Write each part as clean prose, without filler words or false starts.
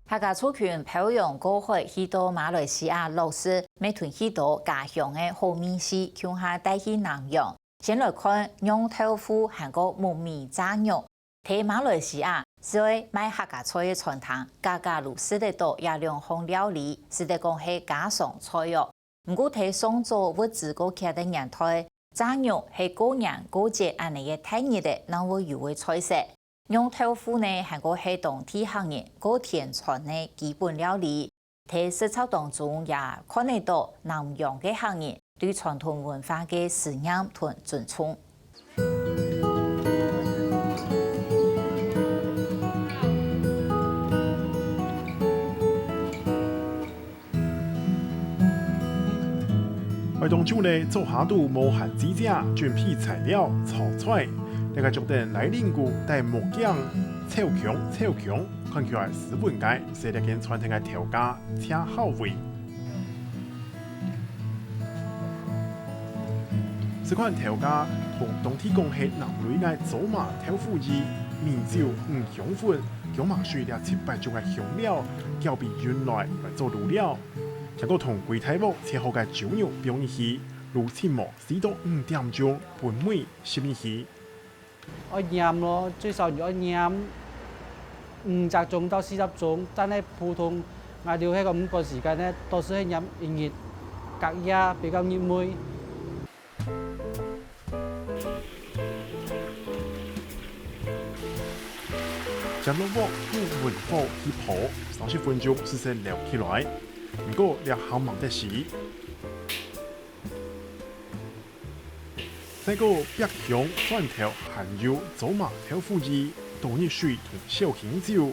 客家族群漂洋过海去到马来西亚落实，每屯去到家乡的好面试，乡下带去南洋。先来看羊头腐韩国木米炸肉，喺马来西亚是为卖客家菜的传统，家家如是得到也两项料理，是得讲係家常菜肴。唔過睇上座物資個劇的年代，炸肉係過年過節安尼嘅特熱的，能會有嘅菜式。羊頭腐呢，係個係當地客人個田傳的基本料理。喺實操當中也看得到南洋嘅客人對傳統文化嘅思念同尊重。喺當中呢，做下度無限指甲、準備材料、炒菜。大家決定來鄰居帶木匠、炒強，看起來十分解，是一件傳統嘅調價，恰好味。這款調價同當地講係南類嘅走馬豆腐衣、米酒、香粉、香麻水และ7-8種嘅香料，交俾原來來做餾料。結果同櫃台屋切好嘅豬肉表入去，如切末4到5點鐘，半妹攝入去。愛醃咯，最少要醃50種到40種，但係普通我哋喺個5個時間咧，都是係醃熱隔夜比較熱味。將蘿蔔用文火去泡30分鐘，使佢流起來。唔過你好忙得是。再個白香、蒜頭、鹹油、走馬豆腐衣、倒入水同小香酒，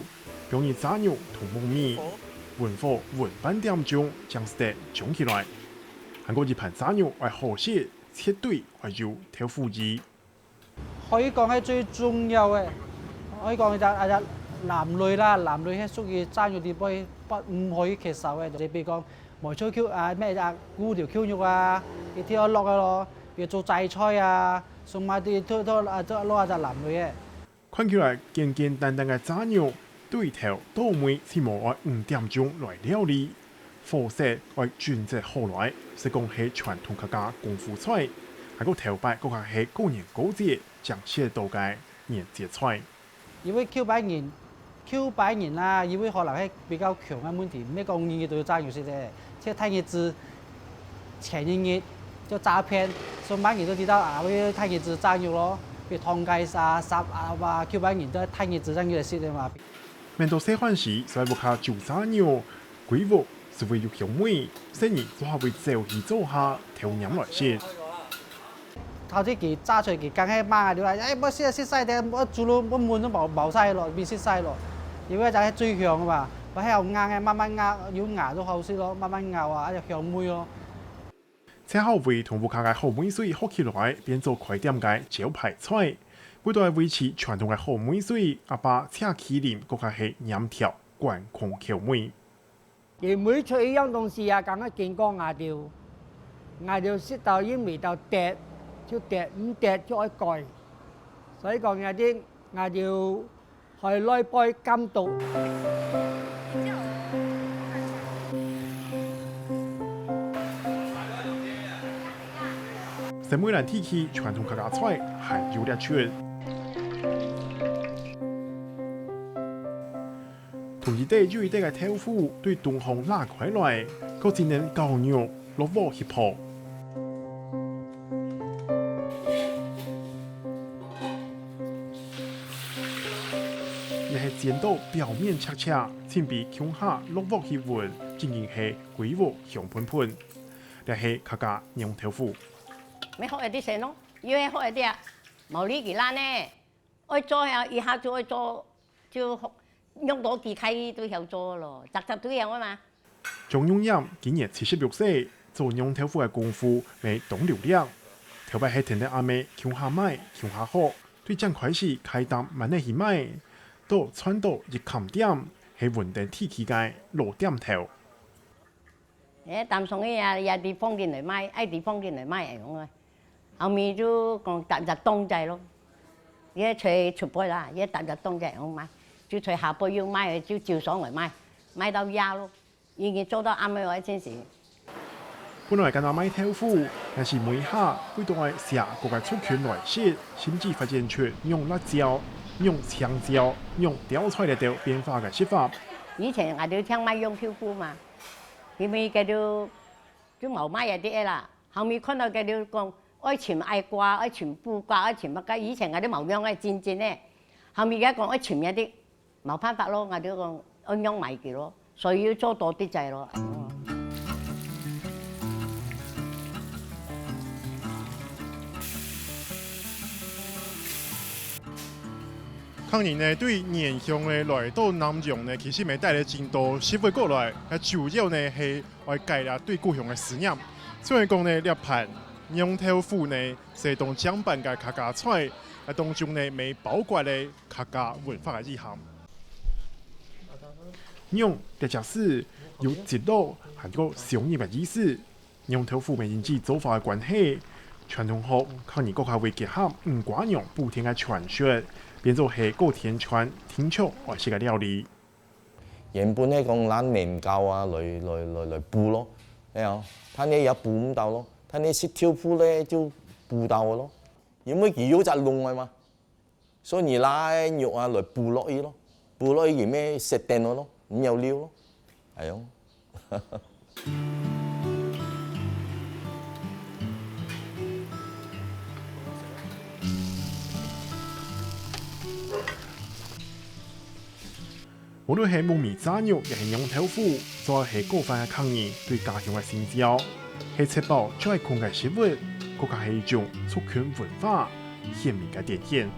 放入炸肉同木米，文火煨半點鐘，將食裝起來。韓國一盤炸肉係好食，切對係有豆腐衣。可以講係最重要嘅，可以講就係男女啦，男女係屬於炸肉啲唔可以缺少嘅。你比如講梅菜 Q 啊，咩啊菇條 Q 肉啊，呢啲我落嘅咯。要做齋菜啊，送埋啲都攞下就男女嘅。看起來簡單嘅炸肉，對頭倒梅起碼要5點鐘來料理，火勢要轉至好來，是講係傳統客家功夫菜。還個頭擺嗰個係過年過節將些到嘅年節菜。因為 Q 百年啦，因為可能係比較強嘅問題，咩講年嘅都要炸肉先啫，即係睇日子前一日。就炸片，上班人都知道啊，會睇日子炸肉咯，譬如湯雞啊、烚啊、Q 班人都睇日子炸肉嚟食嘅嘛。面到細飯時，所以屋下做炸肉，鬼屋是會有香味，生意做下會走去做下調飲來食。頭先佢炸出嚟，佢梗係罵你話，冇食曬嘅，我煮到我滿都冇曬咯，變食曬咯。因為就係最香嘅嘛，我喺度硬嘅，慢慢咬，要牙都好食咯，慢慢咬啊，一隻香味咯。切好味同屋下嘅好味水學起來，變做快點嘅招牌菜。為咗維持傳統嘅好味水，阿爸車麒麟嗰個係鹽條貫控口味。你每出一樣東西啊，講個健康牙條食到已經味道跌，就跌唔跌就愛改。所以講有啲牙條係內杯監督。在每年天氣，傳統客家菜係有得出。同一地有一地嘅豆腐，對東方拉開來，個只能高肉落鍋去泡。也係煎到表面赤赤，先俾腔下落鍋去煨，進行係鬼鑊香噴噴。但係客家釀豆腐。咪學一啲先咯，要學一啲啊，冇呢幾難呢。愛做呀，以後就愛做，就用到機械都曉做咯，雜都樣啊嘛。張永炎今年76歲，做釀豆腐嘅功夫未懂流量。頭擺係聽得阿妹鄉下買，鄉下學，對正開始開檔慢啲去買，到傳到一冚點，係穩定天氣嘅落點頭。當送嘅嘢有地方見嚟買，有地方見嚟買係咁嘅。後面就講搭冬仔咯，而家出杯啦，而家搭冬仔咁買，就隨下杯要買就照上嚟買，買到野咯，已經做到啱嘅話真是。本來間阿買豆腐，但是每下會當係寫各個族群來寫，甚至發展出用辣椒、用香蕉、用吊菜嚟到變化嘅食法。以前我哋聽買用豆腐嘛，後尾佢哋就冇買一啲啦。後尾看到佢哋講愛全愛瓜、愛全布瓜、愛全乜嘅，以前我哋冇用嘅戰戰咧。後尾而家講愛全一啲，冇辦法咯，我哋講按樣買嘅咯，所以要做多啲滯咯。抗人呢對原鄉呢來到南洋呢，其實咪帶來真多食物過來，主要呢係來改良對故鄉嘅思念。所以講呢，呢盤釀豆腐呢係當江板嘅客家菜，當中呢未包括咧客家文化嘅意涵。釀嘅假使有節錄係個商業嘅意思，釀豆腐咪引起做法嘅關係。傳統學抗人國家會結合瓜釀補天嘅傳說。變做係高田川天橋外食嘅料理。原本咧講攞麵酵啊來煲咯，你睇，睇你有煲唔到咯，睇你識豆腐咧就煲到咯，因為佢有隻籠啊嘛，所以你拿肉啊來煲落去咯，煲落去咩食定咯，唔有料咯，係咯。無論係木米炸肉，亦係釀豆腐，再係過分嘅抗議對家鄉嘅新照，係確保將係空嘅食物，國家係一種族群文化鮮明嘅體現。